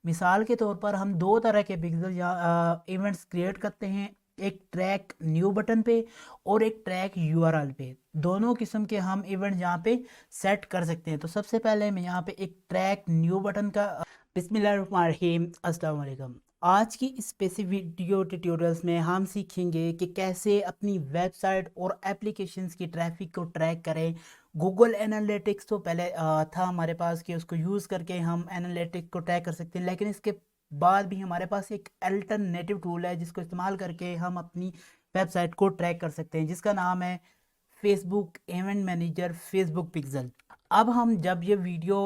मिसाल के तौर पर हम दो तरह के पिक्सल या इवेंट्स क्रिएट करते हैं, एक ट्रैक न्यू बटन पे और एक ट्रैक यूआरएल पे। दोनों किस्म के हम इवेंट यहाँ पे सेट कर सकते हैं। तो सबसे पहले मैं यहाँ पे एक ट्रैक न्यू बटन का बिस्मिल्लाहिर्रहमानिर्रहीम, अस्सलाम वालेकुम। आज की इस स्पेसिफिक वीडियो ट्यूटोरियल्स में हम सीखेंगे कि कैसे अपनी वेबसाइट और एप्लीकेशंस की ट्रैफिक को ट्रैक करें। गूगल एनालिटिक्स तो पहले था हमारे पास कि उसको यूज़ करके हम एनालिटिक्स को ट्रैक कर सकते हैं, लेकिन इसके बाद भी हमारे पास एक अल्टरनेटिव टूल है जिसको इस्तेमाल करके हम अपनी वेबसाइट को ट्रैक कर सकते हैं, जिसका नाम है Facebook event manager, Facebook pixel. अब हम जब ये वीडियो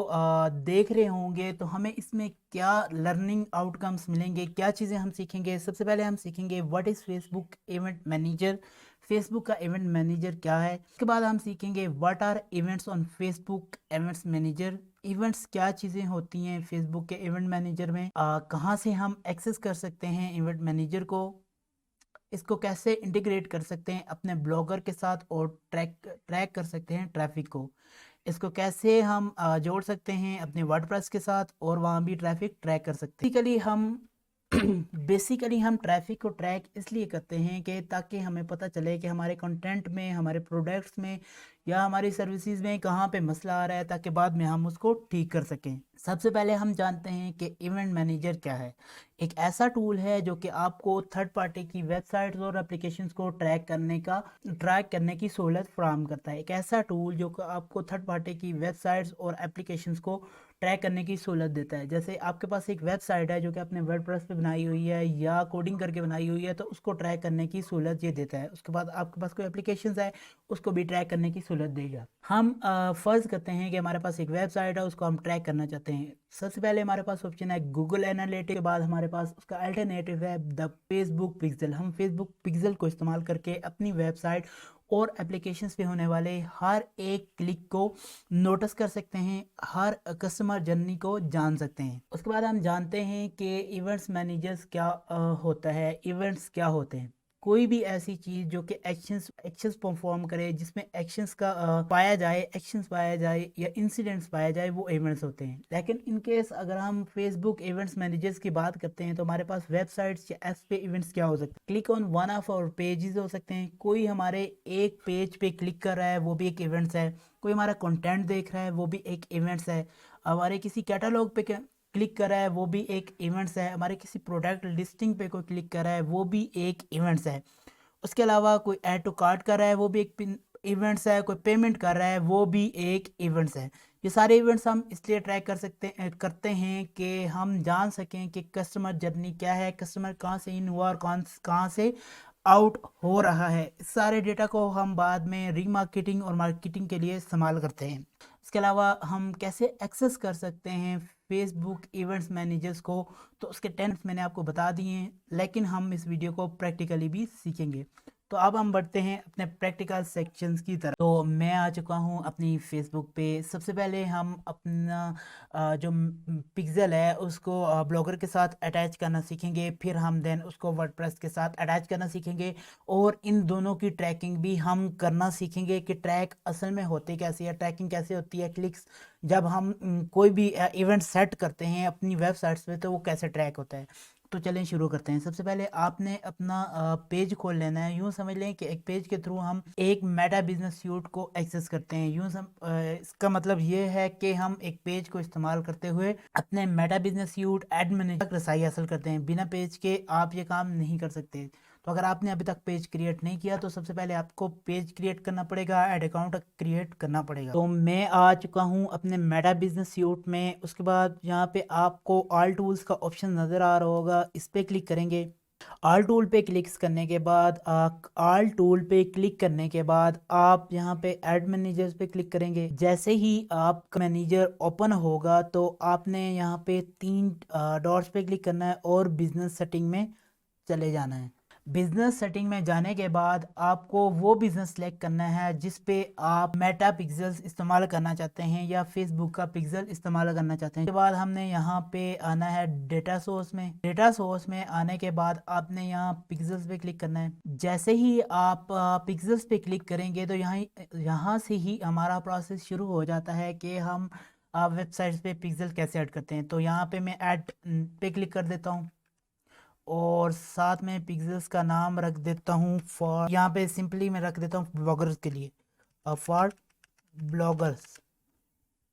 देख रहे होंगे तो हमें इसमें क्या लर्निंग आउटकम्स मिलेंगे, क्या चीज़ें हम सीखेंगे। सबसे पहले हम सीखेंगे what is Facebook event manager, Facebook का इवेंट मैनेजर क्या है। उसके बाद हम सीखेंगे what are events on Facebook events manager, events क्या चीज़ें होती हैं फेसबुक के इवेंट मैनेजर में, कहाँ से हम एक्सेस कर सकते हैं इवेंट मैनेजर को, इसको कैसे इंटीग्रेट कर सकते हैं अपने ब्लॉगर के साथ और ट्रैक ट्रैक कर सकते हैं ट्रैफिक को, इसको कैसे हम जोड़ सकते हैं अपने वर्डप्रेस के साथ और वहाँ भी ट्रैफिक ट्रैक कर सकते हैं। बेसिकली हम ट्रैफिक को ट्रैक इसलिए करते हैं कि ताकि हमें पता चले कि हमारे कंटेंट में, हमारे प्रोडक्ट्स में या हमारी सर्विसेज में कहाँ पे मसला आ रहा है, ताकि बाद में हम उसको ठीक कर सकें। सबसे पहले हम जानते हैं कि इवेंट मैनेजर क्या है। एक ऐसा टूल है जो कि आपको थर्ड पार्टी की वेबसाइट्स और एप्लीकेशंस को ट्रैक करने की सहूलत फराहम करता है। एक ऐसा टूल जो कि आपको थर्ड पार्टी की वेबसाइट्स और एप्लीकेशंस को ट्रैक करने की सहूलत देता है। जैसे आपके पास एक वेबसाइट है जो कि आपने वर्डप्रेस पे बनाई हुई है या कोडिंग करके बनाई हुई है, तो उसको ट्रैक करने की सहूलत ये देता है। उसके बाद आपके पास कोई एप्लीकेशंस है, उसको भी ट्रैक करने की सहूलत देगा। हम फ़र्ज़ करते हैं कि हमारे पास एक वेबसाइट है, उसको हम ट्रैक करना चाहते हैं। सबसे पहले हमारे पास ऑप्शन है गूगल एनालिटिक्स, के बाद हमारे पास उसका अल्टरनेटिव है द फेसबुक पिक्सल। हम फेसबुक पिक्सल को इस्तेमाल करके अपनी वेबसाइट और एप्लीकेशंस पे होने वाले हर एक क्लिक को नोटिस कर सकते हैं, हर कस्टमर जर्नी को जान सकते हैं। उसके बाद हम जानते हैं कि इवेंट्स मैनेजर्स क्या होता है। इवेंट्स क्या होते हैं? कोई भी ऐसी चीज़ जो कि एक्शंस एक्शंस परफॉर्म करे, जिसमें एक्शंस का एक्शंस पाया जाए या इंसिडेंट्स पाया जाए, वो इवेंट्स होते हैं। लेकिन इन केस अगर हम फेसबुक इवेंट्स मैनेजर्स की बात करते हैं तो हमारे पास वेबसाइट्स या ऐप्स पे इवेंट्स क्या हो सकते हैं? Click on one of our pages हो सकते हैं। कोई हमारे एक पेज पे क्लिक कर रहा है, वो भी एक इवेंट्स है। कोई हमारा कंटेंट देख रहा है, वो भी एक इवेंट्स है। हमारे किसी कैटलॉग पे क्लिक कर रहा है, वो भी एक इवेंट्स है। हमारे किसी प्रोडक्ट लिस्टिंग पे कोई क्लिक कर रहा है, वो भी एक इवेंट्स है। उसके अलावा कोई ऐड टू कार्ट कर रहा है, वो भी एक इवेंट्स है। कोई पेमेंट कर रहा है, वो भी एक इवेंट्स है। ये सारे इवेंट्स हम इसलिए ट्रैक करते हैं कि हम जान सकें कि कस्टमर जर्नी क्या है, कस्टमर कहाँ से इन हुआ और कहाँ से आउट हो रहा है। इस सारे डेटा को हम बाद में रीमार्केटिंग और मार्केटिंग के लिए इस्तेमाल करते हैं। इसके अलावा हम कैसे एक्सेस कर सकते हैं फेसबुक इवेंट्स मैनेजर्स को, तो उसके 10 मैंने आपको बता दिए हैं, लेकिन हम इस वीडियो को प्रैक्टिकली भी सीखेंगे। तो अब हम बढ़ते हैं अपने प्रैक्टिकल सेक्शंस की तरफ। तो मैं आ चुका हूँ अपनी फेसबुक पे। सबसे पहले हम अपना जो पिक्सल है उसको ब्लॉगर के साथ अटैच करना सीखेंगे, फिर हम देन उसको वर्डप्रेस के साथ अटैच करना सीखेंगे और इन दोनों की ट्रैकिंग भी हम करना सीखेंगे कि ट्रैक असल में होते कैसे है, ट्रैकिंग कैसे होती है, क्लिक्स जब हम कोई भी इवेंट सेट करते हैं अपनी वेबसाइट्स पे तो वो कैसे ट्रैक होता है। तो चलें शुरू करते हैं। सबसे पहले आपने अपना पेज खोल लेना है। यूँ समझ लें कि एक पेज के थ्रू हम एक मेटा बिजनेस सूट को एक्सेस करते हैं। इसका मतलब ये है कि हम एक पेज को इस्तेमाल करते हुए अपने मेटा बिजनेस सूट एडमिन तक रसाई हासिल करते हैं। बिना पेज के आप ये काम नहीं कर सकते। तो अगर आपने अभी तक पेज क्रिएट नहीं किया तो सबसे पहले आपको पेज क्रिएट करना पड़ेगा, ऐड अकाउंट क्रिएट करना पड़ेगा। तो मैं आ चुका हूँ अपने मेटा बिजनेस सूट में। उसके बाद यहाँ पे आपको ऑल टूल्स का ऑप्शन नज़र आ रहा होगा, इस पर क्लिक करेंगे। ऑल टूल पे क्लिक करने के बाद आप यहाँ पे ऐड मैनेजर्स पे क्लिक करेंगे। जैसे ही आपका मैनेजर ओपन होगा तो आपने यहाँ पे 3 डॉट्स पे क्लिक करना है और बिजनेस सेटिंग में चले जाना है। बिजनेस सेटिंग में जाने के बाद आपको वो बिजनेस सेलेक्ट करना है जिस पे आप मेटा पिक्सेल्स इस्तेमाल करना चाहते हैं या फेसबुक का पिक्सल इस्तेमाल करना चाहते हैं। उसके बाद हमने यहाँ पे आना है डेटा सोर्स में। डेटा सोर्स में आने के बाद आपने यहाँ पिक्सेल्स पे क्लिक करना है। जैसे ही आप पिक्सेल्स पे क्लिक करेंगे तो यहाँ से ही हमारा प्रोसेस शुरू हो जाता है कि हम आप वेबसाइट्स पे पिक्सल कैसे ऐड करते हैं। तो यहाँ पे मैं ऐड पे क्लिक कर देता हूँ और साथ में पिक्सल्स का नाम रख देता हूँ फॉर, यहाँ पे सिंपली मैं रख देता हूँ ब्लॉगर्स के लिए, फॉर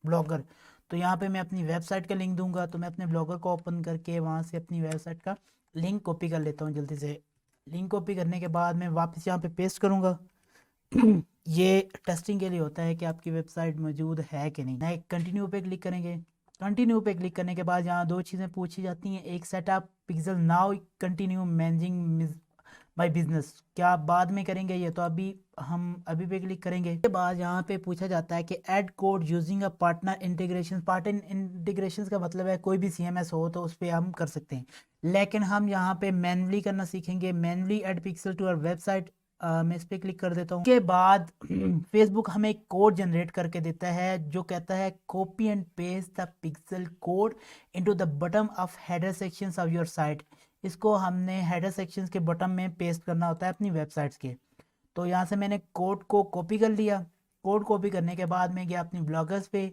ब्लॉगर। तो यहाँ पे मैं अपनी वेबसाइट का लिंक दूंगा। तो मैं अपने ब्लॉगर को ओपन करके वहाँ से अपनी वेबसाइट का लिंक कॉपी कर लेता हूँ जल्दी से। लिंक कॉपी करने के बाद मैं वापस यहाँ पे पेस्ट करूँगा। ये टेस्टिंग के लिए होता है कि आपकी वेबसाइट मौजूद है कि नहीं। नेक्स्ट कंटिन्यू पे क्लिक करेंगे। कंटिन्यू पे क्लिक करने के बाद यहाँ दो चीज़ें पूछी जाती हैं, एक setup pixel now continue managing my business, क्या आप बाद में करेंगे ये, तो अभी हम अभी पे क्लिक करेंगे। के बाद यहाँ पे पूछा जाता है कि add code using a partner integration का मतलब है कोई भी सीएमएस हो तो उस पर हम कर सकते हैं, लेकिन हम यहाँ पे मैनुअली करना सीखेंगे। Manually add pixel to our website, मैं इस पर क्लिक कर देता हूँ। उसके बाद फेसबुक हमें एक कोड जनरेट करके देता है जो कहता है copy and paste the pixel code into the bottom of header sections of your site. इसको हमने हेडर सेक्शंस के बॉटम में पेस्ट करना होता है अपनी वेबसाइट्स के। तो यहाँ से मैंने कोड को कॉपी कर लिया। कोड कॉपी करने के बाद मैं गया अपनी ब्लॉगर्स पे,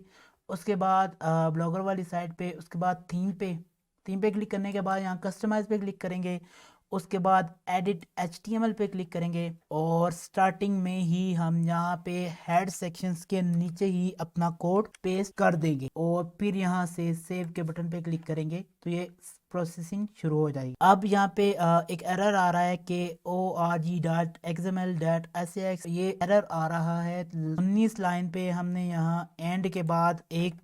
उसके बाद ब्लॉगर वाली साइट पे, उसके बाद थीम पे क्लिक करने के बाद यहाँ कस्टमाइज पे क्लिक करेंगे। उसके बाद एडिट HTML पे क्लिक करेंगे और स्टार्टिंग में ही हम यहाँ पे हेड सेक्शंस के नीचे ही अपना कोड पेस्ट कर देंगे और फिर यहाँ से सेव के बटन पे क्लिक करेंगे तो ये प्रोसेसिंग शुरू हो जाएगी। अब यहाँ पे एक एरर आ रहा है कि org.xml.sax, ये एरर आ रहा है 19 लाइन पे। हमने यहाँ एंड के बाद एक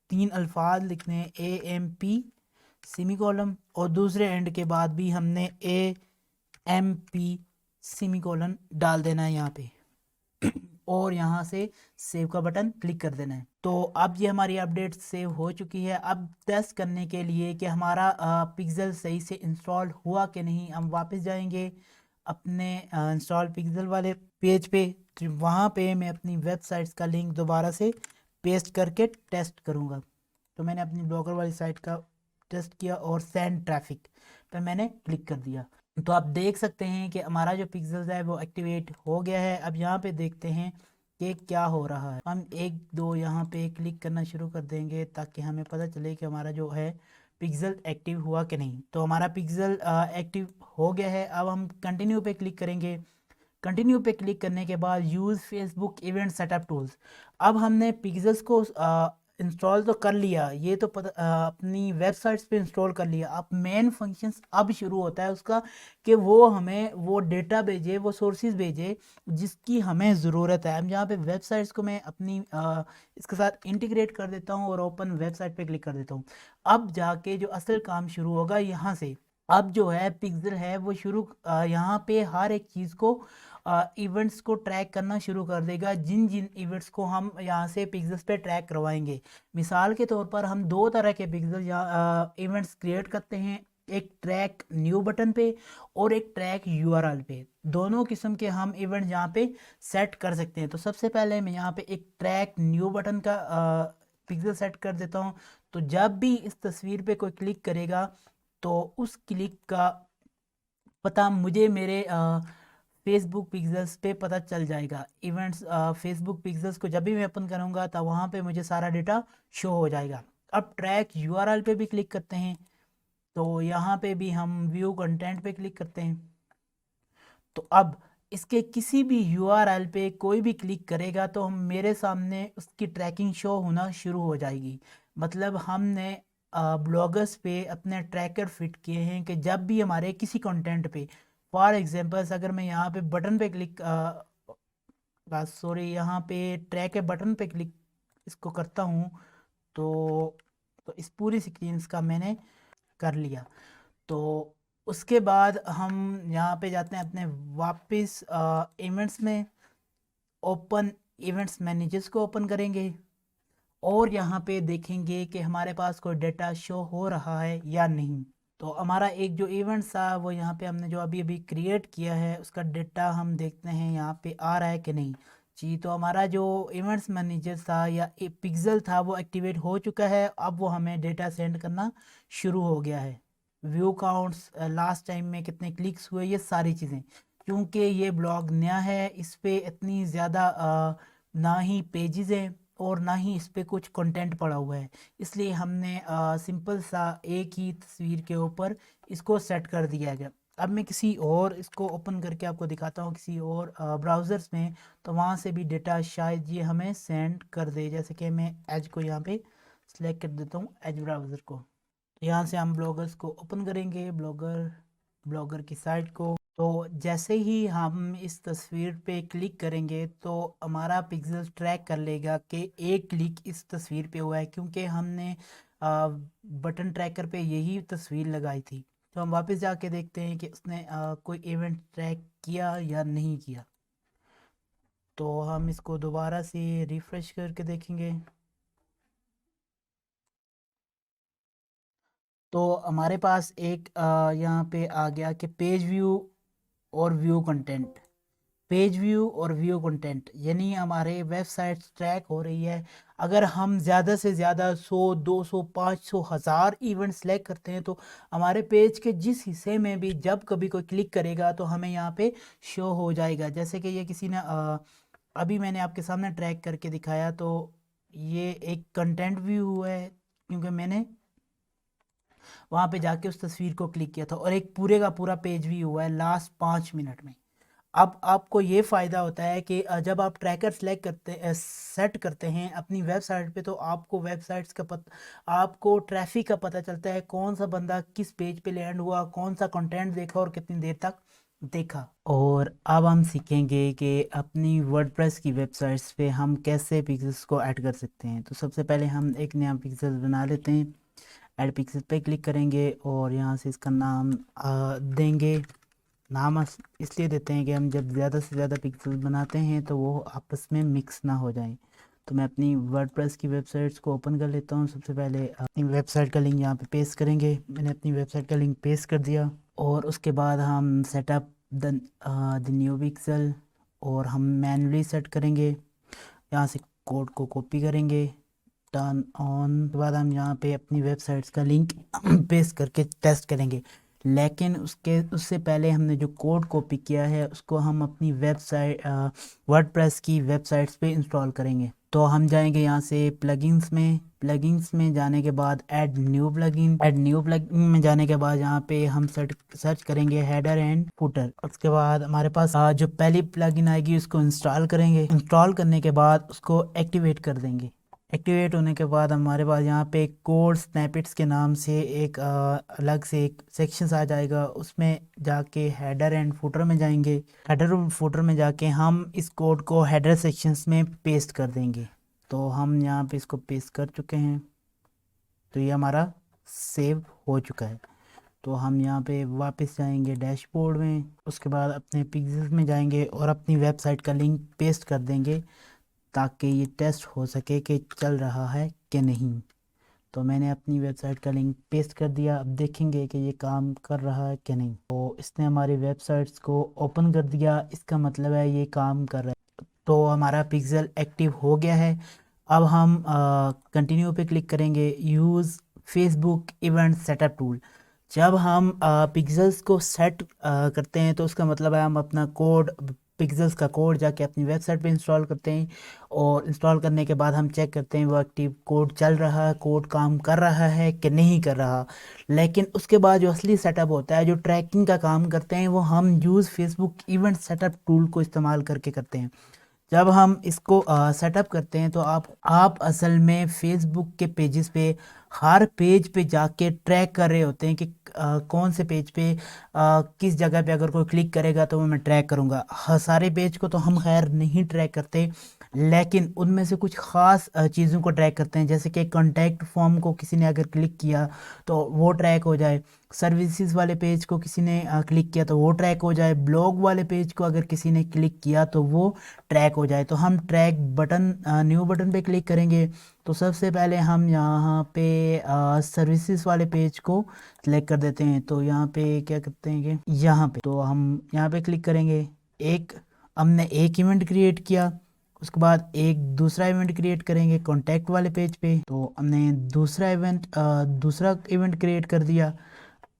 3 अल्फाज लिखने AMP सेमीकोलन और दूसरे एंड के बाद भी हमने AMP सेमीकोलन डाल देना है यहाँ पे और यहाँ से सेव का बटन क्लिक कर देना है। तो अब ये हमारी अपडेट सेव हो चुकी है। अब टेस्ट करने के लिए कि हमारा पिक्सल सही से इंस्टॉल हुआ कि नहीं, हम वापस जाएंगे अपने इंस्टॉल पिक्सल वाले पेज पे। वहाँ पे मैं अपनी वेबसाइट्स का लिंक दोबारा से पेस्ट करके टेस्ट करूँगा। तो मैंने अपनी ब्लॉगर वाली साइट का टेस्ट किया और सेंड ट्रैफिक पे मैंने क्लिक कर दिया। तो आप देख सकते हैं कि हमारा जो पिक्सल्स है वो एक्टिवेट हो गया है। अब यहाँ पे देखते हैं कि क्या हो रहा है। हम एक दो यहाँ पे क्लिक करना शुरू कर देंगे ताकि हमें पता चले कि हमारा जो है पिक्सल एक्टिव हुआ कि नहीं। तो हमारा पिक्सल एक्टिव हो गया है। अब हम कंटिन्यू पे क्लिक करेंगे। कंटिन्यू पे क्लिक करने के बाद use Facebook event setup tools. अब हमने पिक्सल्स को इंस्टॉल तो कर लिया, ये तो पता अपनी वेबसाइट्स पे इंस्टॉल कर लिया। अब मेन फंक्शंस अब शुरू होता है उसका कि वो हमें वो डेटा भेजे, वो सोर्सेज भेजे जिसकी हमें ज़रूरत है। हम यहाँ पे वेबसाइट्स को मैं अपनी इसके साथ इंटीग्रेट कर देता हूँ और ओपन वेबसाइट पे क्लिक कर देता हूँ। अब जाके जो असल काम शुरू होगा यहाँ से। अब जो है पिक्सल है वो शुरू यहाँ पे हर एक चीज़ को इवेंट्स को ट्रैक करना शुरू कर देगा, जिन जिन इवेंट्स को हम यहाँ से पिक्सल्स पे ट्रैक करवाएंगे। मिसाल के तौर पर हम दो तरह के पिक्सल यहाँ इवेंट्स क्रिएट करते हैं, एक ट्रैक न्यू बटन पे और एक ट्रैक URL पे। दोनों किस्म के हम इवेंट यहाँ पे सेट कर सकते हैं। तो सबसे पहले मैं यहाँ पे एक ट्रैक न्यू बटन का पिक्सल सेट कर देता हूँ। तो जब भी इस तस्वीर पे कोई क्लिक करेगा तो उस क्लिक का पता मुझे मेरे फेसबुक पिक्सल्स पे पता चल जाएगा। इवेंट्स फेसबुक पिक्सल्स को जब भी मैं ओपन करूँगा तो वहाँ पे मुझे सारा डेटा शो हो जाएगा। अब ट्रैक URL पे भी क्लिक करते हैं। तो यहाँ पे भी हम व्यू कंटेंट पे क्लिक करते हैं। तो अब इसके किसी भी URL पे कोई भी क्लिक करेगा तो हम मेरे सामने उसकी ट्रैकिंग शो होना शुरू हो जाएगी। मतलब हमने ब्लॉगर्स पे अपने ट्रैकर फिट किए हैं कि जब भी हमारे किसी कंटेंट पे, फॉर एग्जांपल्स अगर मैं यहाँ पे बटन पे क्लिक यहाँ पे ट्रैक के बटन पे क्लिक इसको करता हूँ तो इस पूरी स्क्रीन का मैंने कर लिया। तो उसके बाद हम यहाँ पे जाते हैं अपने वापस इवेंट्स में, ओपन इवेंट्स मैनेजर्स को ओपन करेंगे और यहाँ पे देखेंगे कि हमारे पास कोई डेटा शो हो रहा है या नहीं। तो हमारा एक जो इवेंट था वो यहाँ पे हमने जो अभी अभी क्रिएट किया है उसका डेटा हम देखते हैं यहाँ पे आ रहा है कि नहीं जी। तो हमारा जो इवेंट्स मैनेजर था या पिक्सल था वो एक्टिवेट हो चुका है। अब वो हमें डेटा सेंड करना शुरू हो गया है। व्यू काउंट्स, लास्ट टाइम में कितने क्लिक्स हुए, ये सारी चीज़ें। क्योंकि ये ब्लॉग नया है इस पे इतनी ज़्यादा ना ही पेजेस हैं और ना ही इस पे कुछ कंटेंट पड़ा हुआ है, इसलिए हमने सिंपल सा एक ही तस्वीर के ऊपर इसको सेट कर दिया गया। अब मैं किसी और इसको ओपन करके आपको दिखाता हूँ किसी और ब्राउज़र्स में, तो वहाँ से भी डेटा शायद ये हमें सेंड कर दे। जैसे कि मैं एज को यहाँ पे सिलेक्ट कर देता हूँ, एज ब्राउज़र को। यहाँ से हम ब्लॉगर्स को ओपन करेंगे, ब्लॉगर की साइट को। तो जैसे ही हम इस तस्वीर पे क्लिक करेंगे तो हमारा पिक्सल ट्रैक कर लेगा कि एक क्लिक इस तस्वीर पे हुआ है, क्योंकि हमने बटन ट्रैकर पे यही तस्वीर लगाई थी। तो हम वापस जाके देखते हैं कि उसने कोई इवेंट ट्रैक किया या नहीं किया। तो हम इसको दोबारा से रिफ्रेश करके देखेंगे। तो हमारे पास एक यहाँ पे आ गया कि पेज व्यू और व्यू कंटेंट। पेज व्यू और व्यू कंटेंट यानी हमारे वेबसाइट ट्रैक हो रही है। अगर हम ज़्यादा से ज़्यादा 100, 200, 500, 1000 इवेंट सेलेक्ट करते हैं तो हमारे पेज के जिस हिस्से में भी जब कभी कोई क्लिक करेगा तो हमें यहाँ पे शो हो जाएगा। जैसे कि ये किसी ने अभी मैंने आपके सामने ट्रैक करके दिखाया, तो ये एक कंटेंट व्यू है क्योंकि मैंने वहां पे जाके उस तस्वीर को क्लिक किया था, और एक पूरे का पूरा पेज भी हुआ है लास्ट 5 मिनट में। अब आपको ये फ़ायदा होता है कि जब आप ट्रैकर सेलेक्ट करते सेट करते हैं अपनी वेबसाइट पे, तो आपको वेबसाइट्स का आपको ट्रैफिक का पता चलता है, कौन सा बंदा किस पेज पे लैंड हुआ, कौन सा कंटेंट देखा और कितनी देर तक देखा। और अब हम सीखेंगे कि अपनी वर्डप्रेस की वेबसाइट्स पे हम कैसे पिक्सेल्स को ऐड कर सकते हैं। तो सबसे पहले हम एक नया पिक्सल बना लेते हैं। ऐड पिक्सल पे क्लिक करेंगे और यहाँ से इसका नाम देंगे। नाम इसलिए देते हैं कि हम जब ज़्यादा से ज़्यादा पिक्सल बनाते हैं तो वो आपस में मिक्स ना हो जाएं। तो मैं अपनी वर्डप्रेस की वेबसाइट्स को ओपन कर लेता हूँ। सबसे पहले अपनी वेबसाइट का लिंक यहाँ पे पेस्ट करेंगे। मैंने अपनी वेबसाइट का लिंक पेस्ट कर दिया, और उसके बाद हम सेटअप द न्यू पिक्सल, और हम मैनुअली सेट करेंगे। यहाँ से कोड को कॉपी करेंगे, टर्न ऑन के बाद हम यहाँ पे अपनी वेबसाइट्स का लिंक पेस्ट करके टेस्ट करेंगे। लेकिन उससे पहले हमने जो कोड कॉपी किया है उसको हम अपनी वेबसाइट वर्डप्रेस की वेबसाइट्स पे इंस्टॉल करेंगे। तो हम जाएंगे यहाँ से प्लगइन्स में जाने के बाद ऐड न्यू प्लगइन में जाने के बाद यहाँ पे हम सर्च करेंगे हेडर एंड फुटर। उसके बाद हमारे पास जो पहली प्लगइन आएगी उसको इंस्टॉल करेंगे। इंस्टॉल करने के बाद उसको एक्टिवेट कर देंगे। एक्टिवेट होने के बाद हमारे पास यहाँ पे कोड स्नैपेट्स के नाम से एक अलग से एक सेक्शन आ जाएगा। उसमें जाके हेडर एंड फुटर में जाएंगे। हेडर और फुटर में जाके हम इस कोड को हेडर सेक्शंस में पेस्ट कर देंगे। तो हम यहाँ पे इसको पेस्ट कर चुके हैं, तो ये हमारा सेव हो चुका है। तो हम यहाँ पे वापस जाएंगे डैशबोर्ड में। उसके बाद अपने पिक्सेल्स में जाएंगे और अपनी वेबसाइट का लिंक पेस्ट कर देंगे ताकि ये टेस्ट हो सके कि चल रहा है कि नहीं। तो मैंने अपनी वेबसाइट का लिंक पेस्ट कर दिया। अब देखेंगे कि ये काम कर रहा है कि नहीं। तो इसने हमारी वेबसाइट्स को ओपन कर दिया, इसका मतलब है ये काम कर रहा है। तो हमारा पिक्सल एक्टिव हो गया है। अब हम कंटिन्यू पे क्लिक करेंगे। Use Facebook event setup tool. जब हम पिक्सेल्स को सेट करते हैं तो उसका मतलब है हम अपना कोड, पिक्सेल्स का कोड जाके अपनी वेबसाइट पे इंस्टॉल करते हैं, और इंस्टॉल करने के बाद हम चेक करते हैं वो एक्टिव कोड चल रहा है, कोड काम कर रहा है कि नहीं कर रहा। लेकिन उसके बाद जो असली सेटअप होता है, जो ट्रैकिंग का काम करते हैं, वो हम use Facebook event setup tool को इस्तेमाल करके करते हैं। जब हम इसको सेटअप करते हैं तो आप असल में फेसबुक के पेजेस पे हर पेज पे जाके ट्रैक कर रहे होते हैं कि कौन से पेज पे किस जगह पे अगर कोई क्लिक करेगा तो वो मैं ट्रैक करूँगा। सारे पेज को तो हम खैर नहीं ट्रैक करते, लेकिन उनमें से कुछ ख़ास चीज़ों को ट्रैक करते हैं। जैसे कि कॉन्टैक्ट फॉर्म को किसी ने अगर क्लिक किया तो वो ट्रैक हो जाए, सर्विसेज वाले पेज को किसी ने क्लिक किया तो वो ट्रैक हो जाए, ब्लॉग वाले पेज को अगर किसी ने क्लिक किया तो वो ट्रैक हो जाए। तो हम ट्रैक बटन न्यू बटन पे क्लिक करेंगे। तो सबसे पहले हम यहाँ पे सर्विसेज वाले पेज को सिलेक्ट कर देते हैं। तो यहाँ पे क्या करते हैं कि यहाँ पे तो हम यहाँ पे क्लिक करेंगे। हमने एक इवेंट क्रिएट किया, उसके बाद एक दूसरा इवेंट क्रिएट करेंगे कॉन्टैक्ट वाले पेज पे। तो हमने दूसरा इवेंट क्रिएट कर दिया।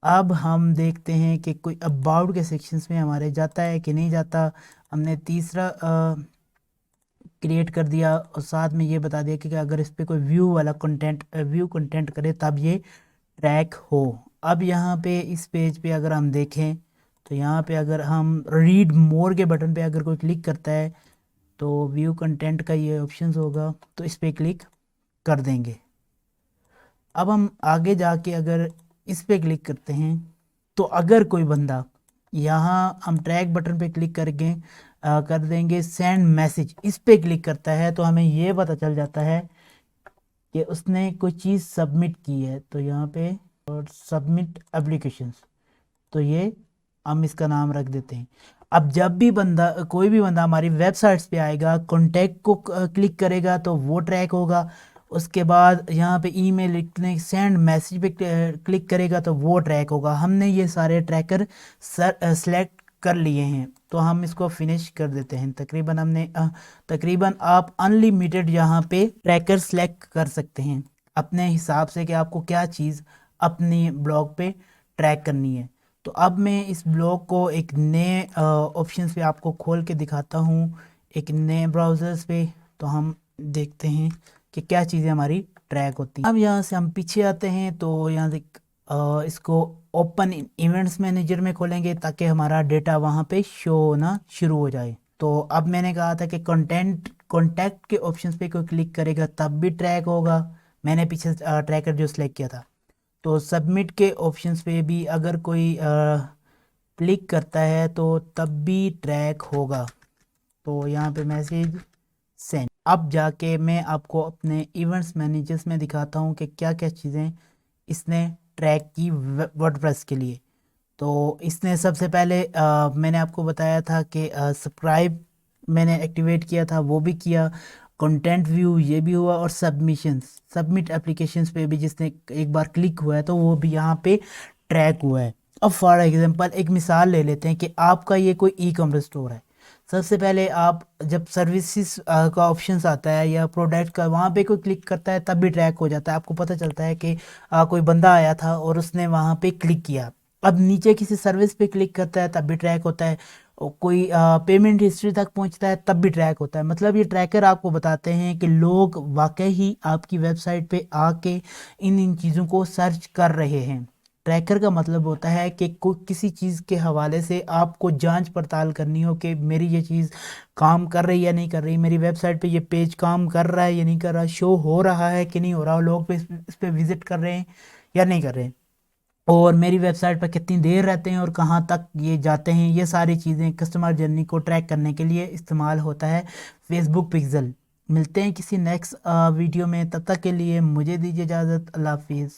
अब हम देखते हैं कि कोई अबाउट के सेक्शंस में हमारे जाता है कि नहीं जाता। हमने तीसरा क्रिएट कर दिया और साथ में ये बता दिया कि अगर इस पर कोई व्यू वाला कंटेंट व्यू कंटेंट करे तब ये ट्रैक हो। अब यहाँ पे इस पेज पे अगर हम देखें तो यहाँ पे अगर हम रीड मोर के बटन पे अगर कोई क्लिक करता है तो व्यू कंटेंट का ये ऑप्शंस होगा, तो इस पे क्लिक कर देंगे। अब हम आगे जाके अगर इस पे क्लिक करते हैं तो अगर कोई बंदा यहाँ हम ट्रैक बटन पे क्लिक करके कर देंगे सेंड मैसेज, इस पे क्लिक करता है तो हमें ये पता चल जाता है कि उसने कोई चीज़ सबमिट की है। तो यहाँ पे और सबमिट एप्लीकेशंस, तो ये हम इसका नाम रख देते हैं। अब जब भी बंदा कोई भी बंदा हमारी वेबसाइट्स पे आएगा, कॉन्टैक्ट को क्लिक करेगा तो वो ट्रैक होगा। उसके बाद यहाँ पे ईमेल लिखने सेंड मैसेज पे क्लिक करेगा तो वो ट्रैक होगा। हमने ये सारे ट्रैकर सेलेक्ट कर लिए हैं तो हम इसको फिनिश कर देते हैं। तकरीबन हमने तकरीबन आप अनलिमिटेड यहाँ पे ट्रैकर सेलेक्ट कर सकते हैं अपने हिसाब से कि आपको क्या चीज़ अपनी ब्लॉग पे ट्रैक करनी है। तो अब मैं इस ब्लॉग को एक नए ऑप्शंस पे आपको खोल के दिखाता हूँ, एक नए ब्राउज़र्स पे। तो हम देखते हैं कि क्या चीज़ें हमारी ट्रैक होती हैं। अब यहाँ से हम पीछे आते हैं तो यहाँ से इसको ओपन इवेंट्स मैनेजर में खोलेंगे ताकि हमारा डेटा वहाँ पे शो होना शुरू हो जाए। तो अब मैंने कहा था कि कॉन्टैक्ट के ऑप्शंस पे कोई क्लिक करेगा तब भी ट्रैक होगा। मैंने पीछे ट्रैकर जो सिलेक्ट किया था। तो सबमिट के ऑप्शंस पे भी अगर कोई क्लिक करता है तो तब भी ट्रैक होगा। तो यहाँ पे मैसेज सेंड। अब जाके मैं आपको अपने इवेंट्स मैनेजर्स में दिखाता हूँ कि क्या क्या चीज़ें इसने ट्रैक की वर्डप्रेस के लिए। तो इसने सबसे पहले मैंने आपको बताया था कि सब्सक्राइब मैंने एक्टिवेट किया था, वो भी किया। कंटेंट व्यू ये भी हुआ और सबमिट एप्लीकेशंस पे भी जिसने एक बार क्लिक हुआ है तो वो भी यहाँ पे ट्रैक हुआ है। अब फॉर एग्जांपल एक मिसाल ले लेते हैं कि आपका ये कोई ई कॉमर्स स्टोर है। सबसे पहले आप जब सर्विसेज का ऑप्शंस आता है या प्रोडक्ट का, वहाँ पे कोई क्लिक करता है तब भी ट्रैक हो जाता है। आपको पता चलता है कि कोई बंदा आया था और उसने वहाँ पे क्लिक किया। अब नीचे किसी सर्विस पे क्लिक करता है तब भी ट्रैक होता है, और कोई पेमेंट हिस्ट्री तक पहुंचता है तब भी ट्रैक होता है। मतलब ये ट्रैकर आपको बताते हैं कि लोग वाकई ही आपकी वेबसाइट पे आके इन चीज़ों को सर्च कर रहे हैं। ट्रैकर का मतलब होता है कि कोई किसी चीज़ के हवाले से आपको जांच पड़ताल करनी हो कि मेरी ये चीज़ काम कर रही है या नहीं कर रही, मेरी वेबसाइट पे ये पेज काम कर रहा है या नहीं कर रहा, शो हो रहा है कि नहीं हो रहा, लोग पे इस पे विजिट कर रहे हैं या नहीं कर रहे हैं, और मेरी वेबसाइट पर कितनी देर रहते हैं और कहाँ तक ये जाते हैं। ये सारी चीज़ें कस्टमर जर्नी को ट्रैक करने के लिए इस्तेमाल होता है फेसबुक पिक्सल। मिलते हैं किसी नेक्स्ट वीडियो में, तब तक के लिए मुझे दीजिए इजाज़त। अल्लाह हाफिज़।